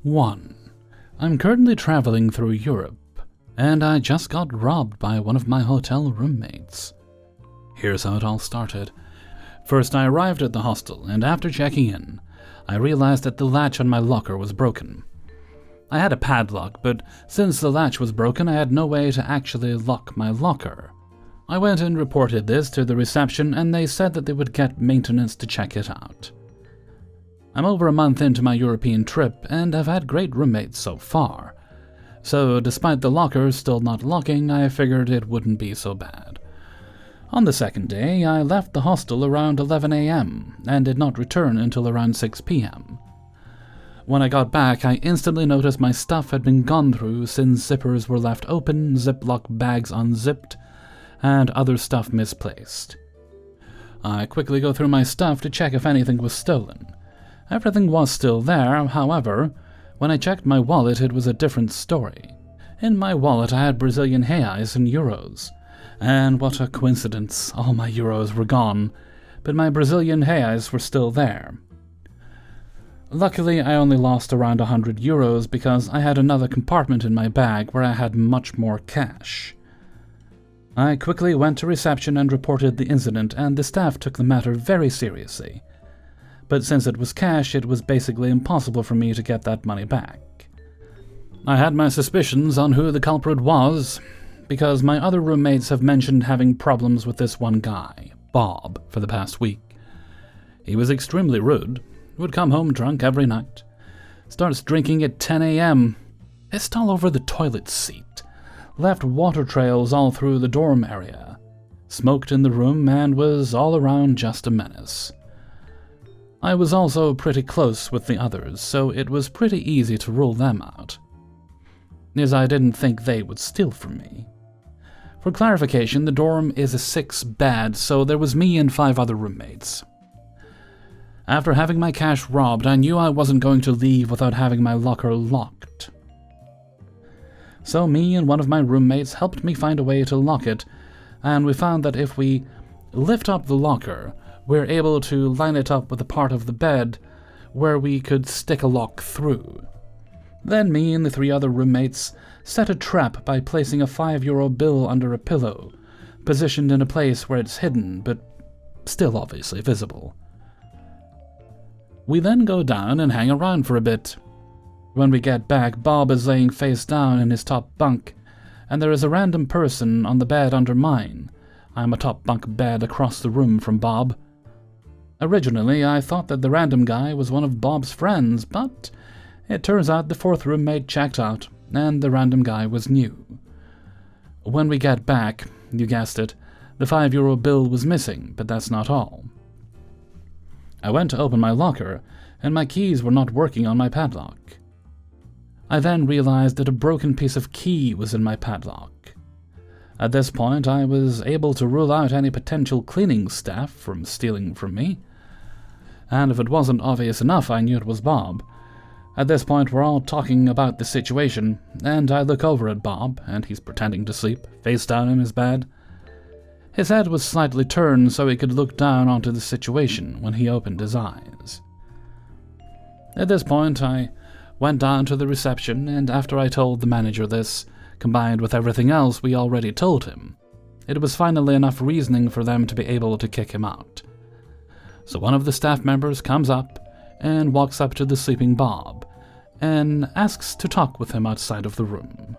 1. I'm currently traveling through Europe, and I just got robbed by one of my hotel roommates. Here's how it all started. First, I arrived at the hostel, and after checking in, I realized that the latch on my locker was broken. I had a padlock, but since the latch was broken, I had no way to actually lock my locker. I went and reported this to the reception, and they said that they would get maintenance to check it out. I'm over a month into my European trip, and I've had great roommates so far. So despite the locker still not locking, I figured it wouldn't be so bad. On the second day, I left the hostel around 11 a.m. and did not return until around 6 p.m. When I got back, I instantly noticed my stuff had been gone through since zippers were left open, Ziploc bags unzipped, and other stuff misplaced. I quickly go through my stuff to check if anything was stolen. Everything was still there, however, when I checked my wallet it was a different story. In my wallet I had Brazilian reais and euros. And what a coincidence, all my euros were gone, but my Brazilian reais were still there. Luckily, I only lost around 100 euros because I had another compartment in my bag where I had much more cash. I quickly went to reception and reported the incident, and the staff took the matter very seriously. But since it was cash, it was basically impossible for me to get that money back. I had my suspicions on who the culprit was, because my other roommates have mentioned having problems with this one guy, Bob, for the past week. He was extremely rude, would come home drunk every night, starts drinking at 10 a.m., pissed all over the toilet seat, left water trails all through the dorm area, smoked in the room, and was all around just a menace. I was also pretty close with the others, so it was pretty easy to rule them out, as I didn't think they would steal from me. For clarification, the dorm is a 6-bed, so there was me and 5 other roommates. After having my cash robbed, I knew I wasn't going to leave without having my locker locked. So me and one of my roommates helped me find a way to lock it, and we found that if we lift up the locker, we're able to line it up with a part of the bed where we could stick a lock through. Then me and the 3 other roommates set a trap by placing a €5 bill under a pillow, positioned in a place where it's hidden, but still obviously visible. We then go down and hang around for a bit. When we get back, Bob is laying face down in his top bunk, and there is a random person on the bed under mine. I'm a top bunk bed across the room from Bob. Originally, I thought that the random guy was one of Bob's friends, but it turns out the 4th roommate checked out, and the random guy was new. When we get back, you guessed it, the €5 bill was missing, but that's not all. I went to open my locker, and my keys were not working on my padlock. I then realized that a broken piece of key was in my padlock. At this point, I was able to rule out any potential cleaning staff from stealing from me. And if it wasn't obvious enough, I knew it was Bob. At this point, we're all talking about the situation, and I look over at Bob, and he's pretending to sleep, face down in his bed. His head was slightly turned so he could look down onto the situation when he opened his eyes. At this point, I went down to the reception, and after I told the manager this, combined with everything else we already told him, it was finally enough reasoning for them to be able to kick him out. So one of the staff members comes up and walks up to the sleeping Bob and asks to talk with him outside of the room.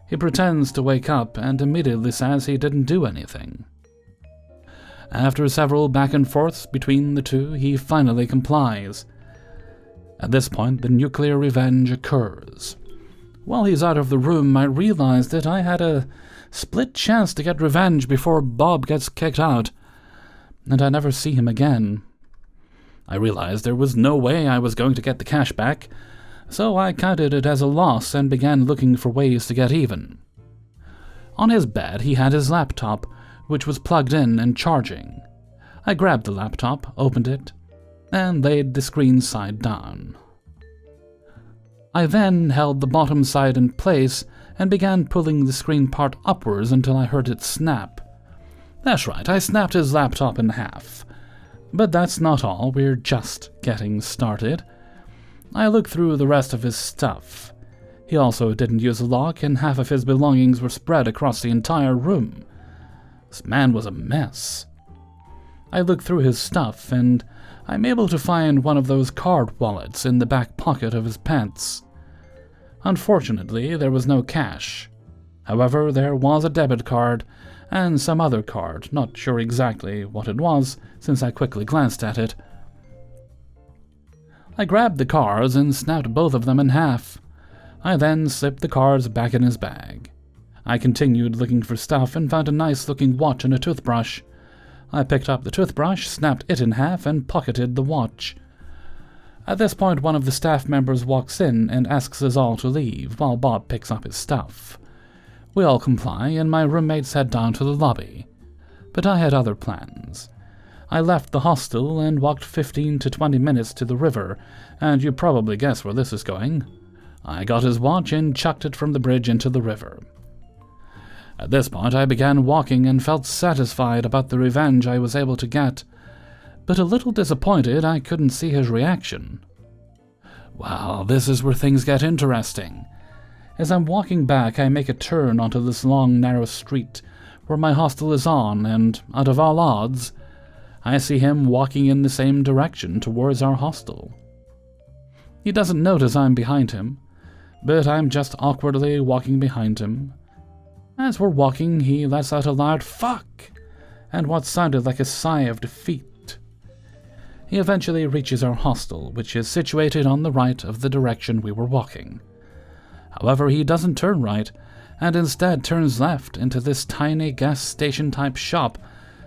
He pretends to wake up and immediately says he didn't do anything. After several back and forths between the two, he finally complies. At this point, the nuclear revenge occurs. While he's out of the room, I realize that I had a split chance to get revenge before Bob gets kicked out, and I never see him again. I realized there was no way I was going to get the cash back, so I counted it as a loss and began looking for ways to get even. On his bed, he had his laptop, which was plugged in and charging. I grabbed the laptop, opened it, and laid the screen side down. I then held the bottom side in place and began pulling the screen part upwards until I heard it snap. That's right, I snapped his laptop in half. But that's not all, we're just getting started. I looked through the rest of his stuff. He also didn't use a lock, and half of his belongings were spread across the entire room. This man was a mess. I looked through his stuff, and I'm able to find one of those card wallets in the back pocket of his pants. Unfortunately, there was no cash. However, there was a debit card and some other card, not sure exactly what it was since I quickly glanced at it. I grabbed the cards and snapped both of them in half. I then slipped the cards back in his bag. I continued looking for stuff and found a nice-looking watch and a toothbrush. I picked up the toothbrush, snapped it in half, and pocketed the watch. At this point, one of the staff members walks in and asks us all to leave while Bob picks up his stuff. We all comply, and my roommates head down to the lobby. But I had other plans. I left the hostel and walked 15 to 20 minutes to the river, and you probably guess where this is going. I got his watch and chucked it from the bridge into the river. At this point, I began walking and felt satisfied about the revenge I was able to get, but a little disappointed I couldn't see his reaction. Well, this is where things get interesting. As I'm walking back, I make a turn onto this long, narrow street where my hostel is on, and, out of all odds, I see him walking in the same direction towards our hostel. He doesn't notice I'm behind him, but I'm just awkwardly walking behind him. As we're walking, he lets out a loud "fuck" and what sounded like a sigh of defeat. He eventually reaches our hostel, which is situated on the right of the direction we were walking. However, he doesn't turn right, and instead turns left into this tiny gas station-type shop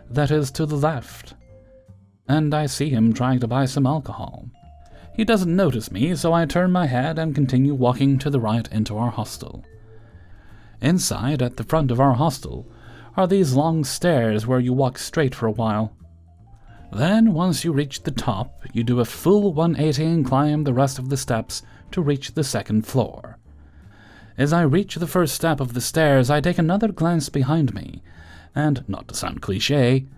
that is to the left. And I see him trying to buy some alcohol. He doesn't notice me, so I turn my head and continue walking to the right into our hostel. Inside, at the front of our hostel, are these long stairs where you walk straight for a while. Then, once you reach the top, you do a full 180 and climb the rest of the steps to reach the second floor. As I reach the first step of the stairs, I take another glance behind me, and, not to sound cliché,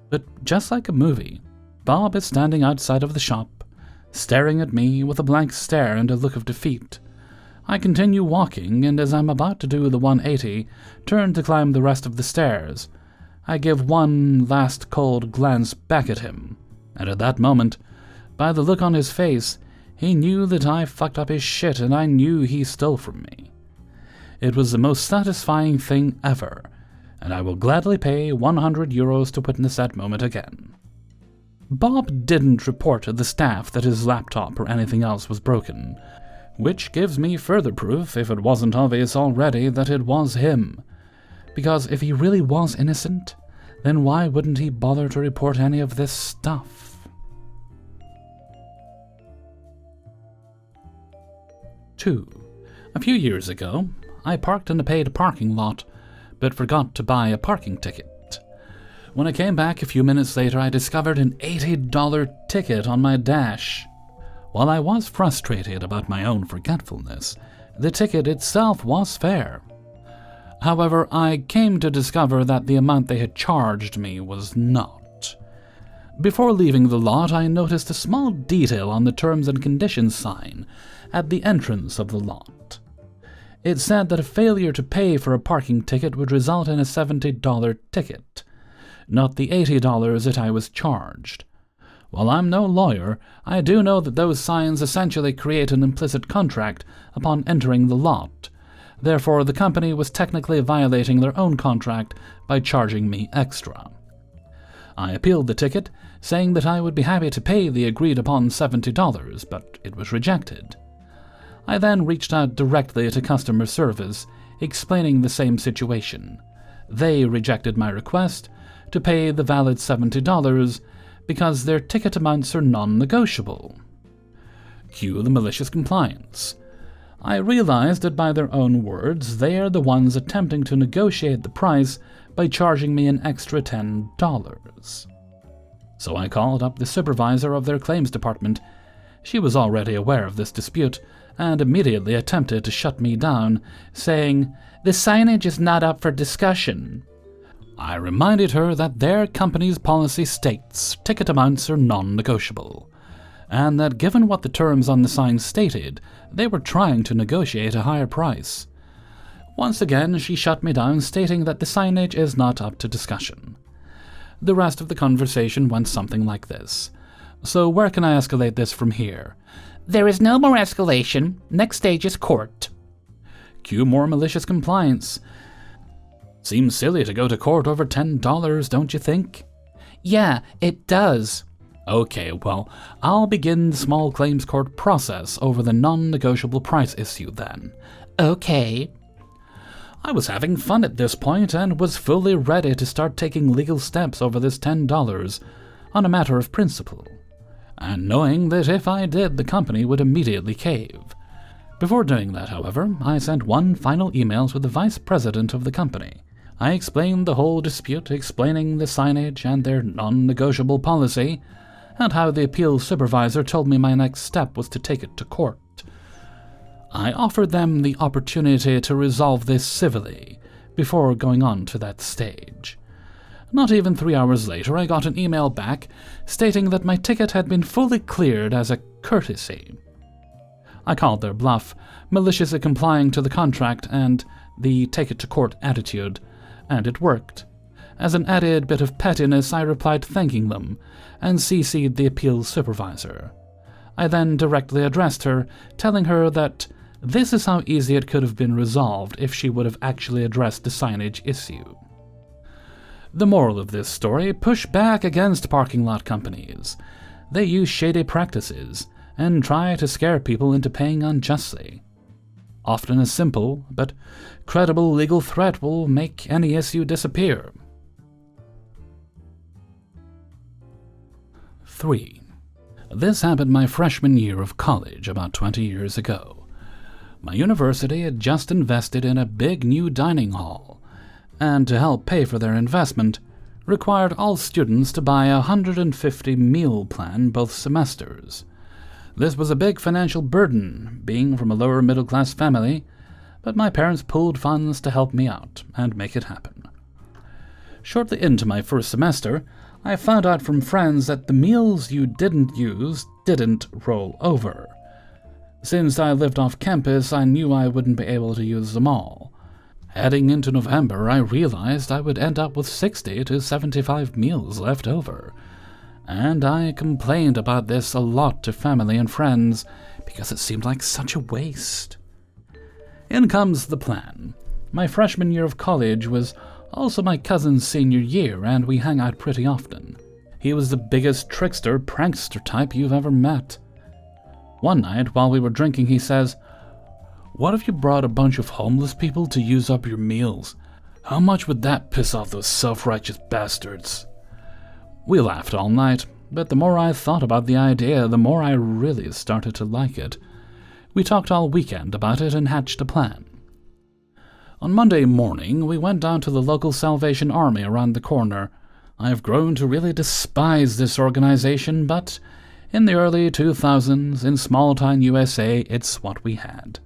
but just like a movie, Bob is standing outside of the shop, staring at me with a blank stare and a look of defeat. I continue walking, and as I'm about to do the 180, turn to climb the rest of the stairs. I give one last cold glance back at him, and at that moment, by the look on his face, he knew that I fucked up his shit and I knew he stole from me. It was the most satisfying thing ever, and I will gladly pay 100 euros to witness that moment again. Bob didn't report to the staff that his laptop or anything else was broken, which gives me further proof, if it wasn't obvious already, that it was him. Because if he really was innocent, then why wouldn't he bother to report any of this stuff? 2. A few years ago, I parked in a paid parking lot, but forgot to buy a parking ticket. When I came back a few minutes later, I discovered an $80 ticket on my dash. While I was frustrated about my own forgetfulness, the ticket itself was fair. However, I came to discover that the amount they had charged me was not. Before leaving the lot, I noticed a small detail on the terms and conditions sign at the entrance of the lot. It said that a failure to pay for a parking ticket would result in a $70 ticket, not the $80 that I was charged. While I'm no lawyer, I do know that those signs essentially create an implicit contract upon entering the lot. Therefore, the company was technically violating their own contract by charging me extra. I appealed the ticket, saying that I would be happy to pay the agreed-upon $70, but it was rejected. I then reached out directly to customer service, explaining the same situation. They rejected my request to pay the valid $70 because their ticket amounts are non-negotiable. Cue the malicious compliance. I realized that by their own words, they are the ones attempting to negotiate the price by charging me an extra $10. So I called up the supervisor of their claims department. She was already aware of this dispute and immediately attempted to shut me down, saying, "The signage is not up for discussion." I reminded her that their company's policy states ticket amounts are non-negotiable. and that given what the terms on the sign stated, they were trying to negotiate a higher price. Once again, she shut me down, stating that the signage is not up to discussion. The rest of the conversation went something like this. So where can I escalate this from here? There is no more escalation. Next stage is court. Cue more malicious compliance. Seems silly to go to court over $10, don't you think? Yeah, it does. Okay, well, I'll begin the small claims court process over the non-negotiable price issue then. Okay. I was having fun at this point and was fully ready to start taking legal steps over this $10 on a matter of principle, and knowing that if I did, the company would immediately cave. Before doing that, however, I sent one final email to the vice president of the company. I explained the whole dispute, explaining the signage and their non-negotiable policy, and how the appeals supervisor told me my next step was to take it to court. I offered them the opportunity to resolve this civilly before going on to that stage. Not even 3 hours later, I got an email back stating that my ticket had been fully cleared as a courtesy. I called their bluff, maliciously complying to the contract and the take-it-to-court attitude, and it worked. As an added bit of pettiness, I replied thanking them and CC'd the appeals supervisor. I then directly addressed her, telling her that this is how easy it could have been resolved if she would have actually addressed the signage issue. The moral of this story: push back against parking lot companies. They use shady practices and try to scare people into paying unjustly. Often a simple but credible legal threat will make any issue disappear. 3. This happened my freshman year of college about 20 years ago. My university had just invested in a big new dining hall, and to help pay for their investment, required all students to buy a 150 meal plan both semesters. This was a big financial burden, being from a lower middle-class family, but my parents pooled funds to help me out and make it happen. Shortly into my first semester, I found out from friends that the meals you didn't use didn't roll over. Since I lived off campus, I knew I wouldn't be able to use them all. Heading into November, I realized I would end up with 60 to 75 meals left over, and I complained about this a lot to family and friends because it seemed like such a waste. In comes the plan. My freshman year of college was also my cousin's senior year, and we hung out pretty often. He was the biggest trickster, prankster type you've ever met. One night, while we were drinking, he says, "What if you brought a bunch of homeless people to use up your meals? How much would that piss off those self-righteous bastards?" We laughed all night, but the more I thought about the idea, the more I really started to like it. We talked all weekend about it and hatched a plan. On Monday morning, we went down to the local Salvation Army around the corner. I've grown to really despise this organization, but in the early 2000s, in small-town USA, it's what we had.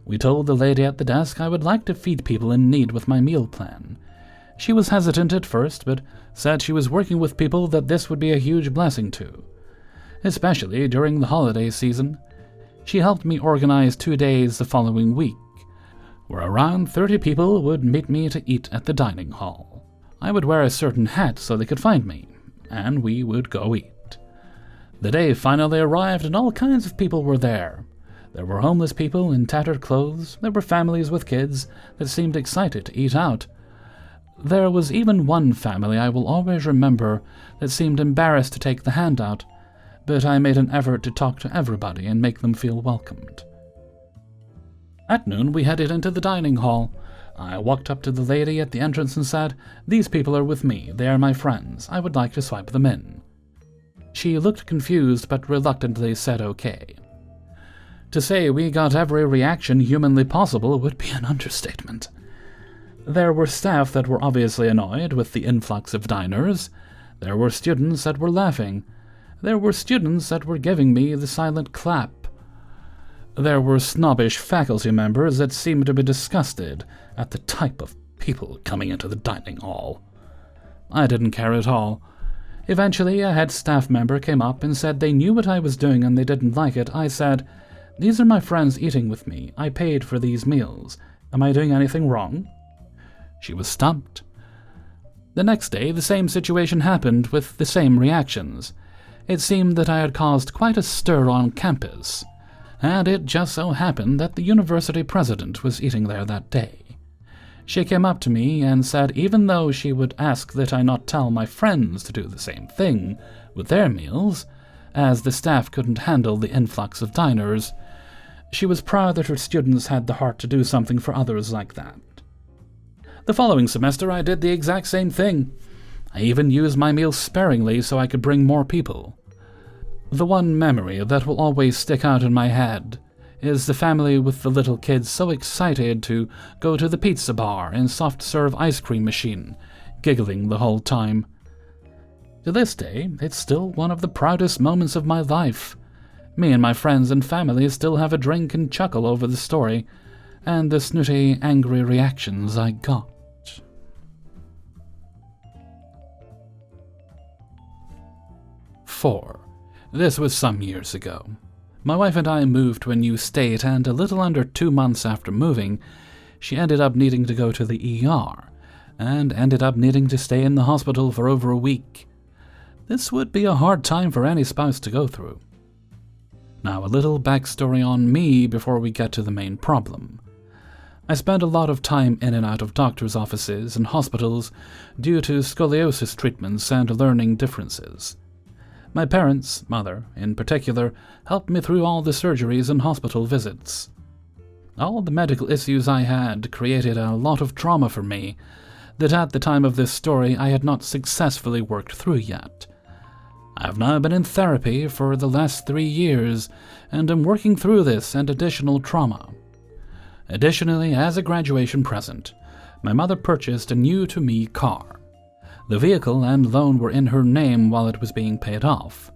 We told the lady at the desk I would like to feed people in need with my meal plan. She was hesitant at first, but said she was working with people that this would be a huge blessing to, especially during the holiday season. She helped me organize 2 days the following week, where around 30 people would meet me to eat at the dining hall. I would wear a certain hat so they could find me, and we would go eat. The day finally arrived and all kinds of people were there. There were homeless people in tattered clothes, there were families with kids that seemed excited to eat out. There was even one family I will always remember that seemed embarrassed to take the handout, but I made an effort to talk to everybody and make them feel welcomed. At noon, we headed into the dining hall. I walked up to the lady at the entrance and said, "These people are with me. They are my friends. I would like to swipe them in." She looked confused but reluctantly said okay. To say we got every reaction humanly possible would be an understatement. There were staff that were obviously annoyed with the influx of diners. There were students that were laughing. There were students that were giving me the silent clap. There were snobbish faculty members that seemed to be disgusted at the type of people coming into the dining hall. I didn't care at all. Eventually, a head staff member came up and said they knew what I was doing and they didn't like it. I said, "These are my friends eating with me. I paid for these meals. Am I doing anything wrong?" She was stumped. The next day, the same situation happened with the same reactions. It seemed that I had caused quite a stir on campus, and it just so happened that the university president was eating there that day. She came up to me and said even though she would ask that I not tell my friends to do the same thing with their meals, as the staff couldn't handle the influx of diners, she was proud that her students had the heart to do something for others like that. The following semester I did the exact same thing. I even used my meals sparingly so I could bring more people. The one memory that will always stick out in my head is the family with the little kids so excited to go to the pizza bar and soft-serve ice cream machine, giggling the whole time. To this day, it's still one of the proudest moments of my life. Me and my friends and family still have a drink and chuckle over the story, and the snooty, angry reactions I got. 4. This was some years ago. My wife and I moved to a new state, and a little under 2 months after moving, she ended up needing to go to the ER, and ended up needing to stay in the hospital for over a week. This would be a hard time for any spouse to go through. Now, a little backstory on me before we get to the main problem. I spent a lot of time in and out of doctors' offices and hospitals due to scoliosis treatments and learning differences. My parents, mother in particular, helped me through all the surgeries and hospital visits. All the medical issues I had created a lot of trauma for me that at the time of this story I had not successfully worked through yet. I have now been in therapy for the last 3 years and am working through this and additional trauma. Additionally, as a graduation present, my mother purchased a new-to-me car. The vehicle and loan were in her name while it was being paid off.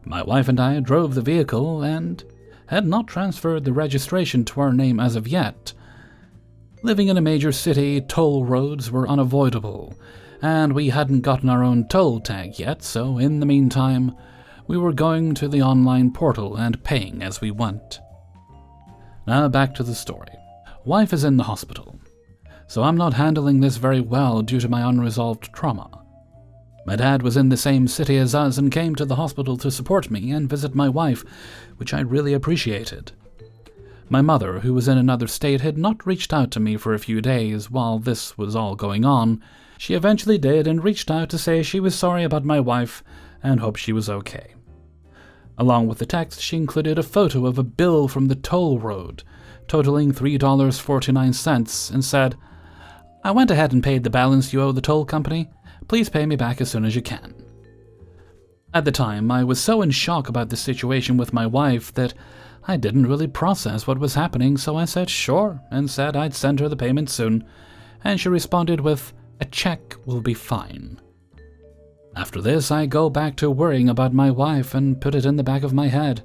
My wife and I drove the vehicle and had not transferred the registration to our name as of yet. Living in a major city, toll roads were unavoidable, and we hadn't gotten our own toll tag yet, so in the meantime, we were going to the online portal and paying as we went. Now back to the story. Wife is in the hospital, so I'm not handling this very well due to my unresolved trauma. My dad was in the same city as us and came to the hospital to support me and visit my wife, which I really appreciated. My mother, who was in another state, had not reached out to me for a few days while this was all going on. She eventually did and reached out to say she was sorry about my wife and hoped she was okay. Along with the text, she included a photo of a bill from the toll road, totaling $3.49, and said, "I went ahead and paid the balance you owe the toll company. Please pay me back as soon as you can." At the time, I was so in shock about the situation with my wife that I didn't really process what was happening, so I said sure and said I'd send her the payment soon, and she responded with, "A check will be fine." After this, I go back to worrying about my wife and put it in the back of my head.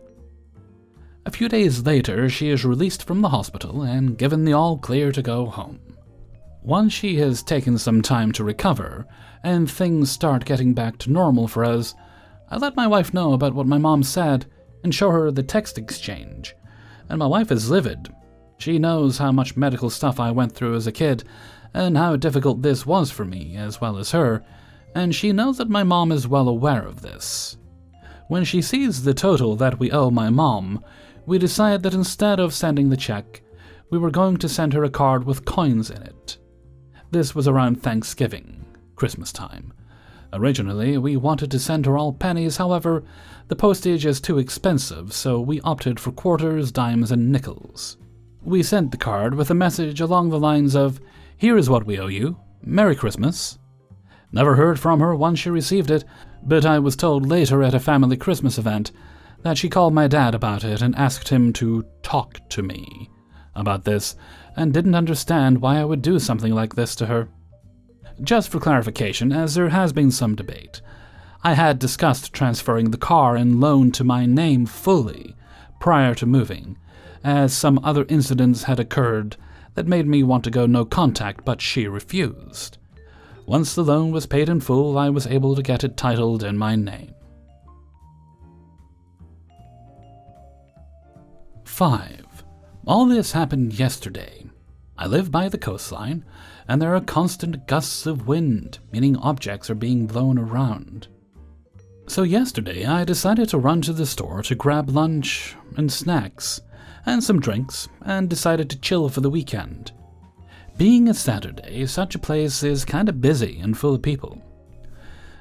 A few days later, she is released from the hospital and given the all-clear to go home. Once she has taken some time to recover, and things start getting back to normal for us, I let my wife know about what my mom said and show her the text exchange, and my wife is livid. She knows how much medical stuff I went through as a kid, and how difficult this was for me as well as her, and she knows that my mom is well aware of this. When she sees the total that we owe my mom, we decide that instead of sending the check, we were going to send her a card with coins in it. This was around Thanksgiving, Christmas time. Originally, we wanted to send her all pennies, however, the postage is too expensive, so we opted for quarters, dimes, and nickels. We sent the card with a message along the lines of, "Here is what we owe you. Merry Christmas." Never heard from her once she received it, but I was told later at a family Christmas event that she called my dad about it and asked him to talk to me about this, and didn't understand why I would do something like this to her. Just for clarification, as there has been some debate, I had discussed transferring the car and loan to my name fully prior to moving, as some other incidents had occurred that made me want to go no contact, but she refused. Once the loan was paid in full, I was able to get it titled in my name. 5. All this happened yesterday. I live by the coastline, and there are constant gusts of wind, meaning objects are being blown around. So yesterday I decided to run to the store to grab lunch and snacks and some drinks, and decided to chill for the weekend. Being a Saturday, such a place is kinda busy and full of people.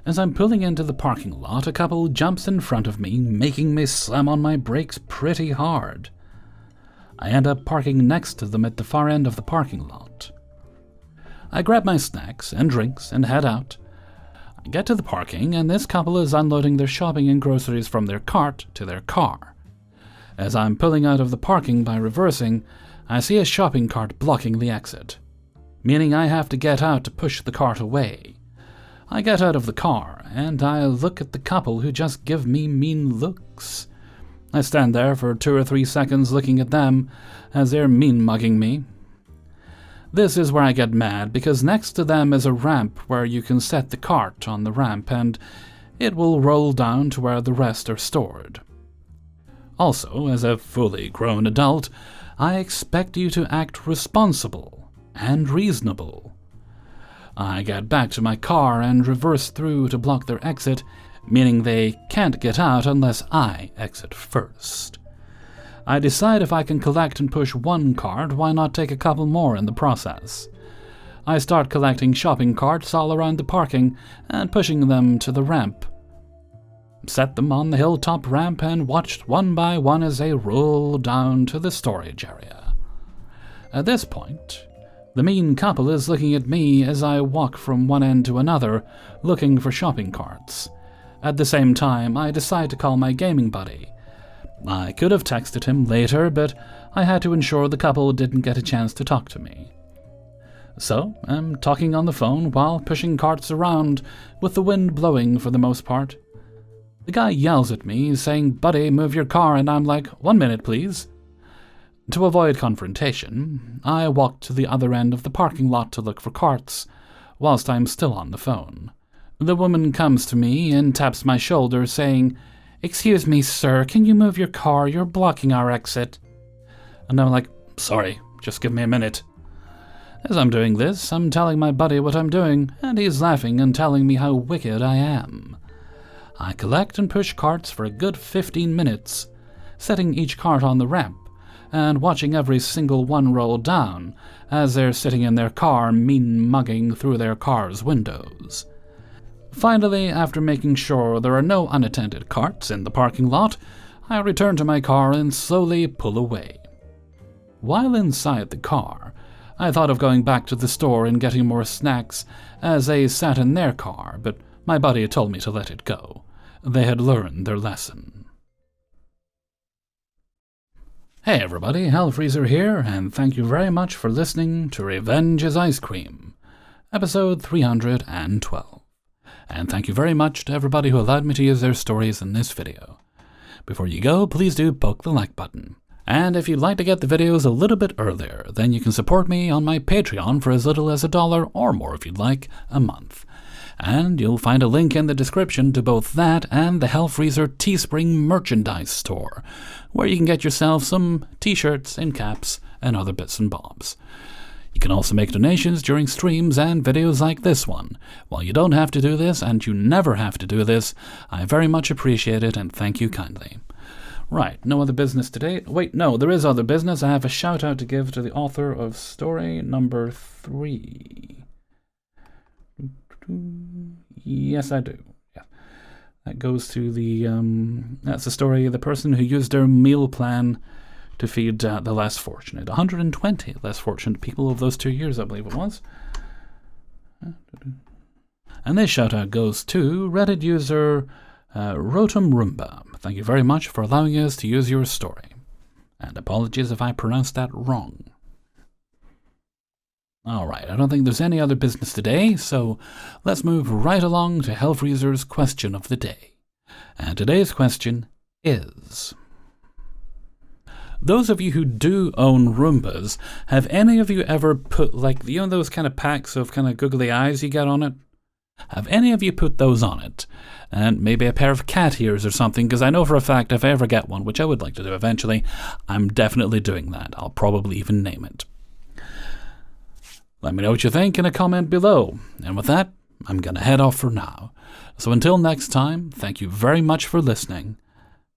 As I'm pulling into the parking lot, a couple jumps in front of me, making me slam on my brakes pretty hard. I end up parking next to them at the far end of the parking lot. I grab my snacks and drinks and head out. I get to the parking, and this couple is unloading their shopping and groceries from their cart to their car. As I'm pulling out of the parking by reversing, I see a shopping cart blocking the exit, meaning I have to get out to push the cart away. I get out of the car, and I look at the couple who just give me mean looks. I stand there for 2 or 3 seconds looking at them as they're mean-mugging me. This is where I get mad, because next to them is a ramp where you can set the cart on the ramp and it will roll down to where the rest are stored. Also, as a fully grown adult, I expect you to act responsible and reasonable. I get back to my car and reverse through to block their exit, meaning they can't get out unless I exit first. I decide if I can collect and push one cart, why not take a couple more in the process? I start collecting shopping carts all around the parking and pushing them to the ramp. Set them on the hilltop ramp and watched one by one as they roll down to the storage area. At this point, the mean couple is looking at me as I walk from one end to another, looking for shopping carts. At the same time, I decide to call my gaming buddy. I could have texted him later, but I had to ensure the couple didn't get a chance to talk to me. So, I'm talking on the phone while pushing carts around, with the wind blowing for the most part. The guy yells at me, saying, "Buddy, move your car," and I'm like, "1 minute, please." To avoid confrontation, I walk to the other end of the parking lot to look for carts, whilst I'm still on the phone. The woman comes to me and taps my shoulder, saying, "Excuse me, sir, can you move your car? You're blocking our exit." And I'm like, "Sorry, just give me a minute." As I'm doing this, I'm telling my buddy what I'm doing, and he's laughing and telling me how wicked I am. I collect and push carts for a good 15 minutes, setting each cart on the ramp, and watching every single one roll down as they're sitting in their car mean-mugging through their car's windows. Finally, after making sure there are no unattended carts in the parking lot, I return to my car and slowly pull away. While inside the car, I thought of going back to the store and getting more snacks as they sat in their car, but my buddy told me to let it go. They had learned their lesson. Hey everybody, Hellfreezer here, and thank you very much for listening to Revenge is Ice Cream, episode 312. And thank you very much to everybody who allowed me to use their stories in this video. Before you go, please do poke the like button. And if you'd like to get the videos a little bit earlier, then you can support me on my Patreon for as little as $1 or more if you'd like a month. And you'll find a link in the description to both that and the Hellfreezer Teespring merchandise store, where you can get yourself some t-shirts and caps and other bits and bobs. You can also make donations during streams and videos like this one. While you don't have to do this, and you never have to do this, I very much appreciate it and thank you kindly. Right, no other business today. Wait, no, there is other business. I have a shout out to give to the author of story number 3. Yes, I do. Yeah. That goes to the, that's the story of the person who used their meal plan to feed the less fortunate. 120 less fortunate people of those 2 years, I believe it was. And this shout out goes to Reddit user Rotom Roomba. Thank you very much for allowing us to use your story. And apologies if I pronounced that wrong. Alright, I don't think there's any other business today, so let's move right along to Hellfreezer's question of the day. And today's question is: those of you who do own Roombas, have any of you ever put, like, you know those kind of packs of kind of googly eyes you get on it? Have any of you put those on it? And maybe a pair of cat ears or something, because I know for a fact if I ever get one, which I would like to do eventually, I'm definitely doing that. I'll probably even name it. Let me know what you think in a comment below. And with that, I'm going to head off for now. So until next time, thank you very much for listening,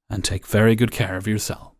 and take very good care of yourself.